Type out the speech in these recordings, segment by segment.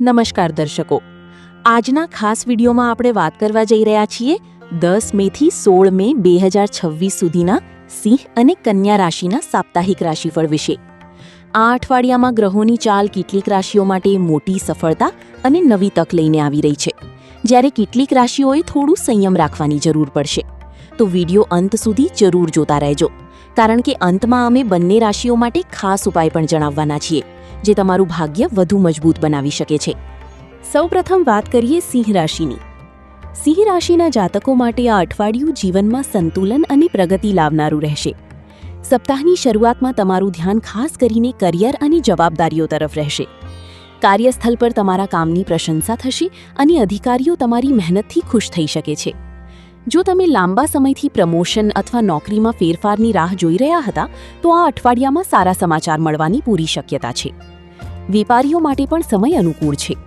નમસ્કાર દર્શકો, આજના ખાસ વિડીયોમાં આપણે વાત કરવા જઈ રહ્યા છીએ 10 મેથી 16 મે 2026 સુધીના સિંહ અને કન્યા રાશિના સાપ્તાહિક રાશિફળ વિશે। આ અઠવાડિયામાં ગ્રહોની ચાલ કેટલીક રાશિઓ માટે મોટી સફળતા અને નવી તક લઈને આવી રહી છે, જ્યારે કેટલીક રાશિઓએ થોડું સંયમ રાખવાની જરૂર પડશે। તો વિડીયો અંત સુધી જરૂર જોતા રહેજો, કારણ કે અંતમાં અમે બંને રાશિઓ માટે ખાસ ઉપાય પણ જણાવવાના છીએ, જે તમારું ભાગ્ય વધુ મજબૂત બનાવી શકે છે। સૌપ્રથમ વાત કરીએ સિંહ રાશિની। સિંહ રાશિના જાતકો માટે આ અઠવાડિયું જીવનમાં સંતુલન અને પ્રગતિ લાવનારું રહેશે। સપ્તાહની શરૂઆતમાં તમારું ધ્યાન ખાસ કરીને કરિયર અને જવાબદારીઓ તરફ રહેશે। કાર્યસ્થળ પર તમારા કામની પ્રશંસા થશે અને અધિકારીઓ તમારી મહેનતથી ખુશ થઈ શકે છે। જો તમે લાંબા સમયથી પ્રમોશન અથવા નોકરીમાં ફેરફારની રાહ જોઈ રહ્યા હતા, તો આ અઠવાડિયામાં સારા સમાચાર મળવાની પૂરી શક્યતા છે। વેપારીઓ માટે પણ સમય અનુકૂળ છે।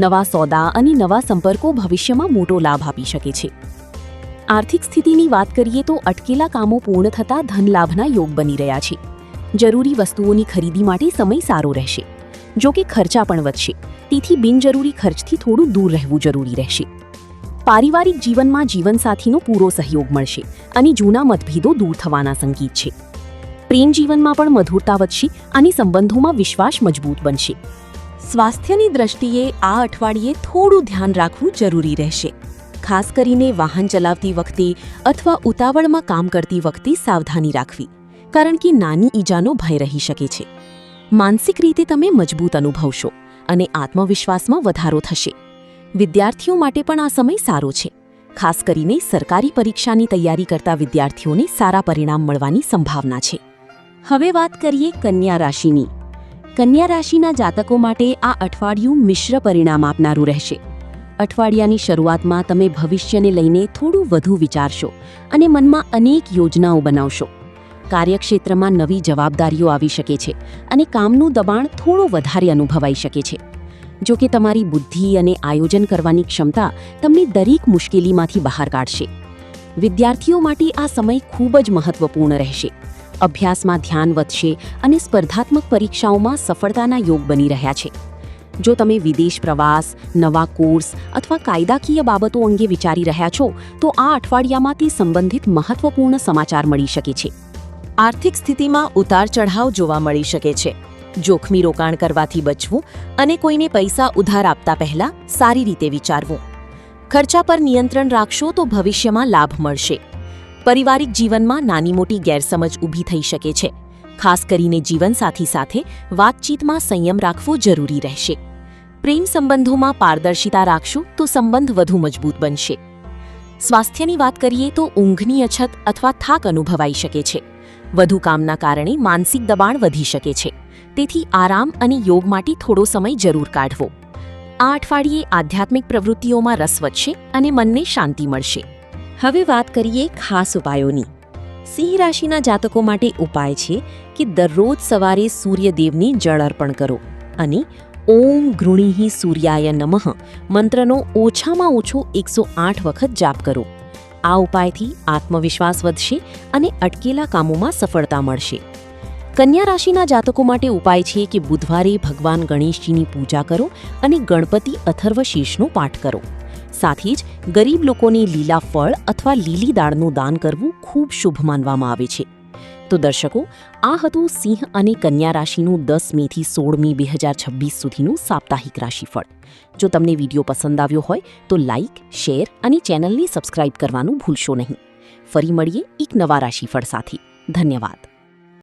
નવા સોદા અને નવા સંપર્કો ભવિષ્યમાં મોટો લાભ આપી શકે છે। આર્થિક સ્થિતિની વાત કરીએ તો અટકેલા કામો પૂર્ણ થતાં ધનલાભના યોગ બની રહ્યા છે। જરૂરી વસ્તુઓની ખરીદી માટે સમય સારો રહેશે। જો કે ખર્ચા પણ વધશે, તેથી બિનજરૂરી ખર્ચથી થોડું દૂર રહેવું જરૂરી રહેશે। પારિવારિક જીવનમાં જીવનસાથીનો પૂરો સહયોગ મળશે અને જૂના મતભેદો દૂર થવાના સંકેત છે। પ્રેમ જીવનમાં પણ મધુરતા વધશે અને સંબંધોમાં વિશ્વાસ મજબૂત બનશે। સ્વાસ્થ્યની દ્રષ્ટિએ આ અઠવાડિયે થોડું ધ્યાન રાખવું જરૂરી રહેશે। ખાસ કરીને વાહન ચલાવતી વખતે અથવા ઉતાવળમાં કામ કરતી વખતે સાવધાની રાખવી, કારણ કે નાની ઈજાનો ભય રહી શકે છે। માનસિક રીતે તમે મજબૂત અનુભવશો અને આત્મવિશ્વાસમાં વધારો થશે। વિદ્યાર્થીઓ માટે પણ આ સમય સારો છે। ખાસ કરીને સરકારી પરીક્ષાની તૈયારી કરતા વિદ્યાર્થીઓને સારા પરિણામ મળવાની સંભાવના છે। હવે વાત કરીએ કન્યા રાશિની। કન્યા રાશિના જાતકો માટે આ અઠવાડિયું મિશ્ર પરિણામ આપનારું રહેશે। અઠવાડિયાની શરૂઆતમાં તમે ભવિષ્યને લઈને થોડું વધુ વિચારશો અને મનમાં અનેક યોજનાઓ બનાવશો। કાર્યક્ષેત્રમાં નવી જવાબદારીઓ આવી શકે છે અને કામનું દબાણ થોડું વધારે અનુભવાઈ શકે છે। જો કે તમારી બુદ્ધિ અને આયોજન કરવાની ક્ષમતા તમને દરેક મુશ્કેલીમાંથી બહાર કાઢશે। વિદ્યાર્થીઓ માટે આ સમય ખૂબ જ મહત્વપૂર્ણ રહેશે। અભ્યાસમાં ધ્યાન વધશે અને સ્પર્ધાત્મક પરીક્ષાઓમાં સફળતાના યોગ બની રહ્યા છે। જો તમે વિદેશ પ્રવાસ, નવા કોર્સ અથવા કાયદાકીય બાબતો અંગે વિચારી રહ્યા છો, તો આ અઠવાડિયામાં તે સંબંધિત મહત્વપૂર્ણ સમાચાર મળી શકે છે। આર્થિક સ્થિતિમાં ઉતાર ચઢાવ જોવા મળી શકે છે। જોખમી રોકાણ કરવાથી બચવું અને કોઈને પૈસા ઉધાર આપતા પહેલા સારી રીતે વિચારવું। ખર્ચા પર નિયંત્રણ રાખશો તો ભવિષ્યમાં લાભ મળશે। પારિવારિક જીવનમાં નાની મોટી ગેરસમજ ઊભી થઈ શકે છે। ખાસ કરીને જીવનસાથી સાથે વાતચીતમાં સંયમ રાખવો જરૂરી રહેશે। પ્રેમ સંબંધોમાં પારદર્શિતા રાખશો તો સંબંધ વધુ મજબૂત બનશે। સ્વાસ્થ્યની વાત કરીએ તો ઊંઘની અછત અથવા થાક અનુભવાઈ શકે છે। વધુ કામના કારણે માનસિક દબાણ વધી શકે છે, તેથી આરામ અને યોગ માટે થોડો સમય જરૂર કાઢવો। આ અઠવાડિયે આધ્યાત્મિક પ્રવૃત્તિઓમાં રસ વધશે અને મનને શાંતિ મળશે। હવે વાત કરીએ ખાસ ઉપાયોની। સિંહ રાશિના જાતકો માટે ઉપાય છે કે દરરોજ સવારે સૂર્યદેવને જળ અર્પણ કરો અને ઓમ ગૃણીહિ સૂર્યાય નમઃ મંત્રનો ઓછામાં ઓછો 108 વખત જાપ કરો। આ ઉપાયથી આત્મવિશ્વાસ વધશે અને અટકેલા કામોમાં સફળતા મળશે। કન્યા રાશિના જાતકો માટે ઉપાય છે કે બુધવારે ભગવાન ગણેશજીની પૂજા કરો અને ગણપતિ અથર્વશીર્ષનો પાઠ કરો। સાથે જ ગરીબ લોકોને લીલા ફળ અથવા લીલી દાળનું દાન કરવું ખૂબ શુભ માનવામાં આવે છે। તો દર્શકો, આ હતું સિંહ અને કન્યા રાશિનું 10 મેથી 16 મે 2026 સુધીનું સાપ્તાહિક રાશિફળ। જો તમને વિડીયો પસંદ આવ્યો હોય તો લાઇક, શેર અને ચેનલને સબસ્ક્રાઇબ કરવાનું ભૂલશો નહીં। ફરી મળીએ એક નવા રાશિફળ સાથે। ધન્યવાદ।